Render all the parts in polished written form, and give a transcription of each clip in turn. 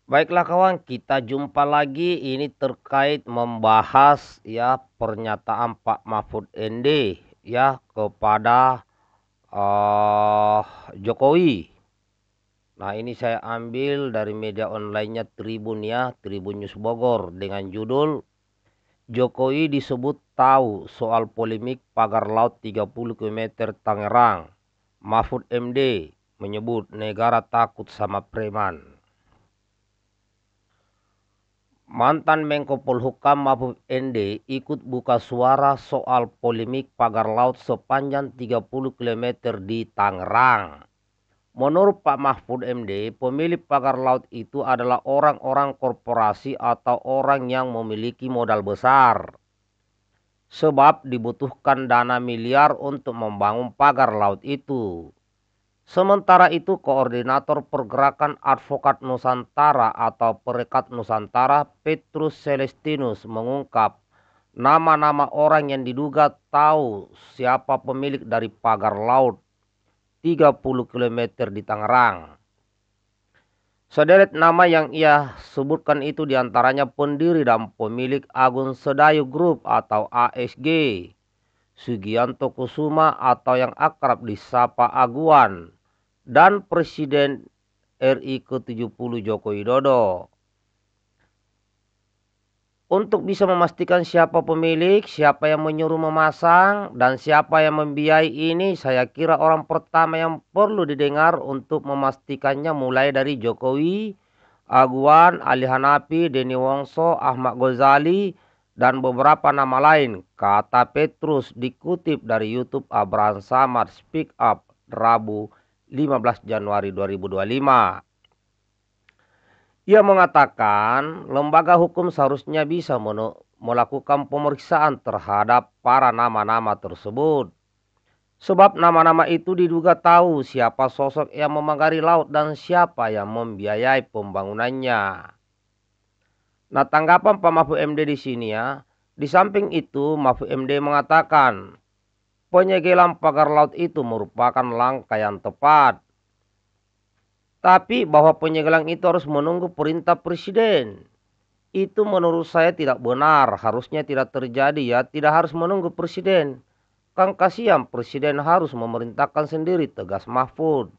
Baiklah kawan, kita jumpa lagi ini terkait membahas ya pernyataan Pak Mahfud MD ya kepada eh Jokowi. Nah, ini saya ambil dari media onlinenya Tribun ya, Tribun News Bogor dengan judul Jokowi disebut tahu soal polemik pagar laut 30 km Tangerang. Mahfud MD menyebut negara takut sama preman. Mantan Menko Polhukam Mahfud MD ikut buka suara soal polemik pagar laut sepanjang 30 km di Tangerang. Menurut Pak Mahfud MD, pemilik pagar laut itu adalah orang-orang korporasi atau orang yang memiliki modal besar. Sebab dibutuhkan dana miliar untuk membangun pagar laut itu. Sementara itu, Koordinator Pergerakan Advokat Nusantara atau Perekat Nusantara, Petrus Celestinus mengungkap nama-nama orang yang diduga tahu siapa pemilik dari pagar laut 30 km di Tangerang. Sederet nama yang ia sebutkan itu diantaranya pendiri dan pemilik Agun Sedayu Group atau ASG, Sugianto Kusuma atau yang akrab disapa Aguan, dan Presiden RI ke-70 Joko Widodo. Untuk bisa memastikan siapa pemilik, siapa yang menyuruh memasang, dan siapa yang membiayai ini, saya kira orang pertama yang perlu didengar untuk memastikannya mulai dari Jokowi, Aguan, Ali Hanafi, Denny Wongso, Ahmad Ghazali, dan beberapa nama lain, kata Petrus dikutip dari YouTube Abraham Samad Speak Up Rabu 15 Januari 2025. Ia mengatakan lembaga hukum seharusnya bisa melakukan pemeriksaan terhadap para nama-nama tersebut. Sebab nama-nama itu diduga tahu siapa sosok yang memagari laut dan siapa yang membiayai pembangunannya. Nah, tanggapan Pak Mahfud MD di sini ya. Di samping itu, Mahfud MD mengatakan penyegelan pagar laut itu merupakan langkah yang tepat. Tapi bahwa penyegelan itu harus menunggu perintah presiden. Itu menurut saya tidak benar, harusnya tidak terjadi ya, tidak harus menunggu presiden. Kan kasihan presiden harus memerintahkan sendiri, tegas Mahfud.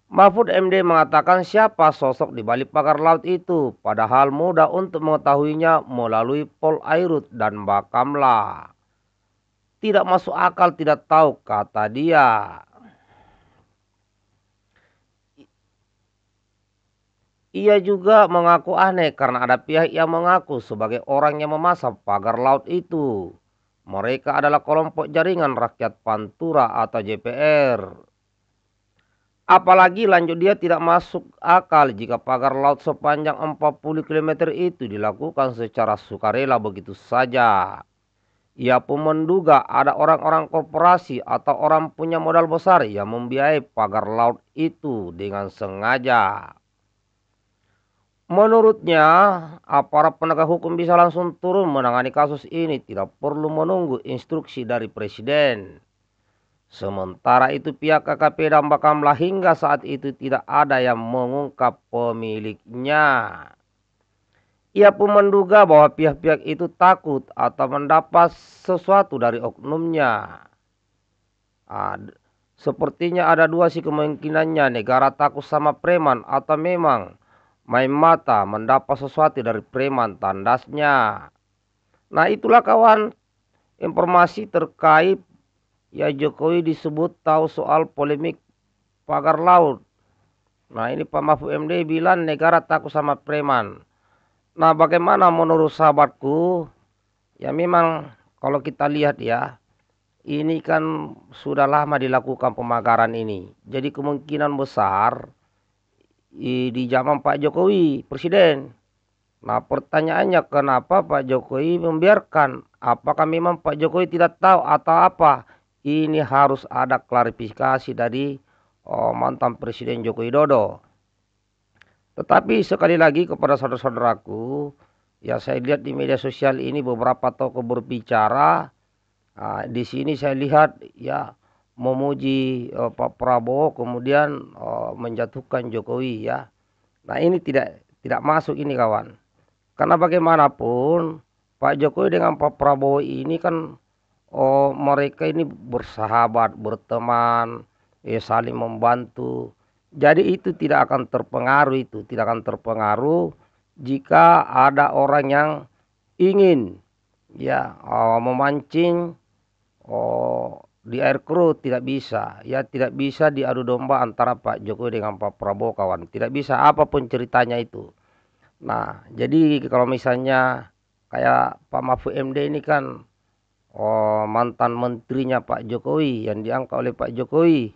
Mahfud MD mengatakan siapa sosok di balik pagar laut itu, padahal mudah untuk mengetahuinya melalui Polairut dan Bakamla. Tidak masuk akal, tidak tahu, kata dia. Ia juga mengaku aneh karena ada pihak yang mengaku sebagai orang yang memasang pagar laut itu. Mereka adalah kelompok jaringan rakyat Pantura atau JPR. Apalagi lanjut dia tidak masuk akal jika pagar laut sepanjang 40 km itu dilakukan secara sukarela begitu saja. Ia pun menduga ada orang-orang korporasi atau orang punya modal besar yang membiayai pagar laut itu dengan sengaja. Menurutnya, aparat penegak hukum bisa langsung turun menangani kasus ini, tidak perlu menunggu instruksi dari presiden. Sementara itu pihak KKP dan Bakamla hingga saat itu tidak ada yang mengungkap pemiliknya. Ia pun menduga bahwa pihak-pihak itu takut atau mendapat sesuatu dari oknumnya. Sepertinya ada dua sih kemungkinannya, negara takut sama preman atau memang main mata mendapat sesuatu dari preman, tandasnya. Nah, itulah kawan informasi terkait ya Jokowi disebut tahu soal polemik pagar laut. Nah, ini Pak Mahfud MD bilang negara takut sama preman. Nah, bagaimana menurut sahabatku? Ya memang kalau kita lihat ya, ini kan sudah lama dilakukan pemagaran ini. Jadi kemungkinan besar di zaman Pak Jokowi presiden. Nah, pertanyaannya kenapa Pak Jokowi membiarkan? Apakah memang Pak Jokowi tidak tahu atau apa? Ini harus ada klarifikasi dari mantan Presiden Joko Widodo. Tetapi sekali lagi kepada saudara-saudaraku, ya saya lihat di media sosial ini beberapa tokoh berbicara. Di sini saya lihat ya memuji Pak Prabowo kemudian menjatuhkan Jokowi ya. Nah ini tidak masuk ini kawan. Karena bagaimanapun Pak Jokowi dengan Pak Prabowo ini kan mereka ini bersahabat, berteman, saling membantu. Jadi itu tidak akan terpengaruh, tidak akan terpengaruh jika ada orang yang ingin ya memancing di air keruh. Tidak bisa, ya tidak bisa diadu domba antara Pak Jokowi dengan Pak Prabowo kawan. Tidak bisa apapun ceritanya itu. Nah, jadi kalau misalnya kayak Pak Mahfud MD ini kan mantan menterinya Pak Jokowi yang diangkat oleh Pak Jokowi.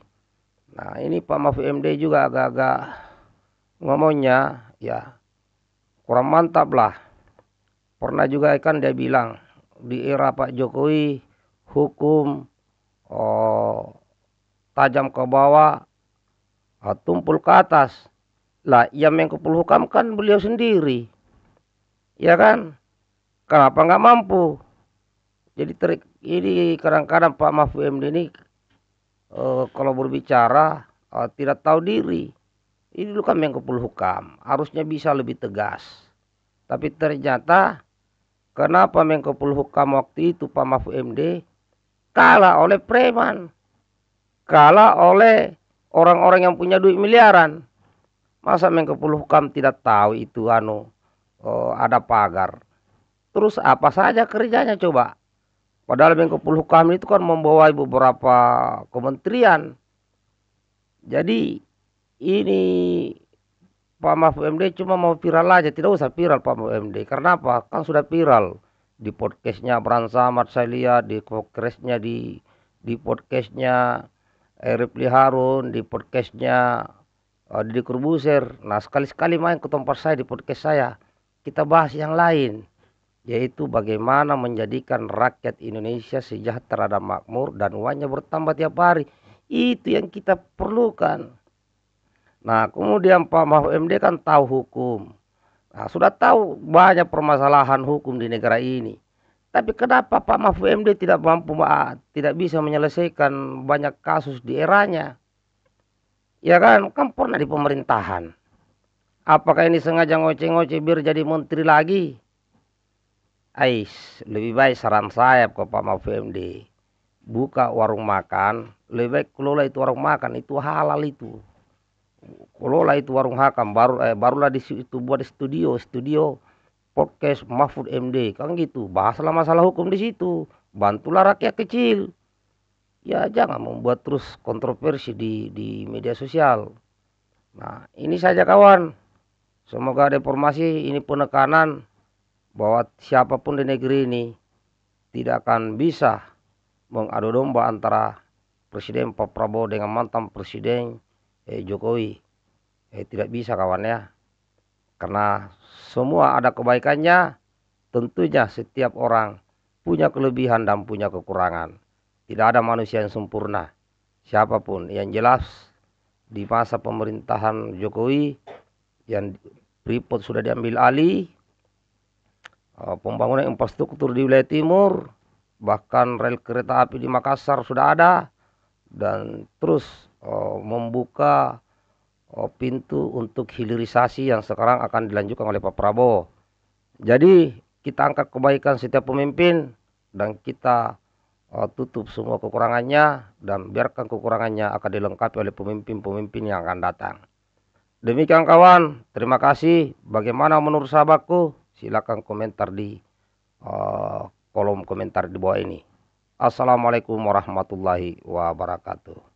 Nah, ini Pak Mahfud MD juga agak-agak ngomongnya ya kurang mantap lah. Pernah juga kan dia bilang di era Pak Jokowi hukum tajam ke bawah, tumpul ke atas. Lah, yang Menko Polhukam kan beliau sendiri, ya kan? Kenapa nggak mampu? Jadi ini kadang-kadang Pak Mahfud MD ini kalau berbicara tidak tahu diri. Ini dulu kan Menko Polhukam, harusnya bisa lebih tegas. Tapi ternyata kenapa Menko Polhukam waktu itu Pak Mahfud MD kalah oleh preman, kalah oleh orang-orang yang punya duit miliaran. Masa Menko Polhukam tidak tahu itu ada pagar. Terus apa saja kerjanya coba? Padahal Menko Polhukam itu kan membawa beberapa kementerian. Jadi ini Pak Mahfud MD cuma mau viral aja, tidak usah viral Pak Mahfud MD. Karena apa? Kan sudah viral di podcastnya Bran Samad saya lihat, di kongresnya di podcastnya Refli Harun, di podcastnya Deddy Corbuzier. Nah sekali-sekali main ke tempat saya di podcast saya, kita bahas yang lain, yaitu bagaimana menjadikan rakyat Indonesia sejahtera dan makmur dan uangnya bertambah tiap hari. Itu yang kita perlukan. Nah kemudian Pak Mahfud MD kan tahu hukum. Nah, sudah tahu banyak permasalahan hukum di negara ini. Tapi kenapa Pak Mahfud MD tidak bisa menyelesaikan banyak kasus di eranya? Ya kan pernah di pemerintahan. Apakah ini sengaja ngoceh-ngoceh biar jadi menteri lagi? Lebih baik saran saya ke Pak Mahfud MD. Buka warung makan, lebih baik kelola itu warung makan, itu halal itu. Kelola itu warung makan, barulah di situ buat studio podcast Mahfud MD. Kan gitu, bahaslah masalah hukum di situ. Bantulah rakyat kecil. Ya jangan membuat terus kontroversi di media sosial. Nah ini saja kawan. Semoga ada informasi ini penekanan bahwa siapapun di negeri ini tidak akan bisa mengadu domba antara Presiden Pak Prabowo dengan mantan Presiden Jokowi. Tidak bisa kawan ya. Karena semua ada kebaikannya. Tentunya setiap orang punya kelebihan dan punya kekurangan. Tidak ada manusia yang sempurna. Siapapun yang jelas di masa pemerintahan Jokowi yang Freeport sudah diambil alih, pembangunan infrastruktur di wilayah timur, bahkan rel kereta api di Makassar sudah ada, dan terus membuka pintu untuk hilirisasi yang sekarang akan dilanjutkan oleh Pak Prabowo. Jadi kita angkat kebaikan setiap pemimpin dan kita tutup semua kekurangannya dan biarkan kekurangannya akan dilengkapi oleh pemimpin-pemimpin yang akan datang. Demikian kawan, terima kasih. Bagaimana menurut sahabatku? Silakan komentar di kolom komentar di bawah ini. Assalamualaikum warahmatullahi wabarakatuh.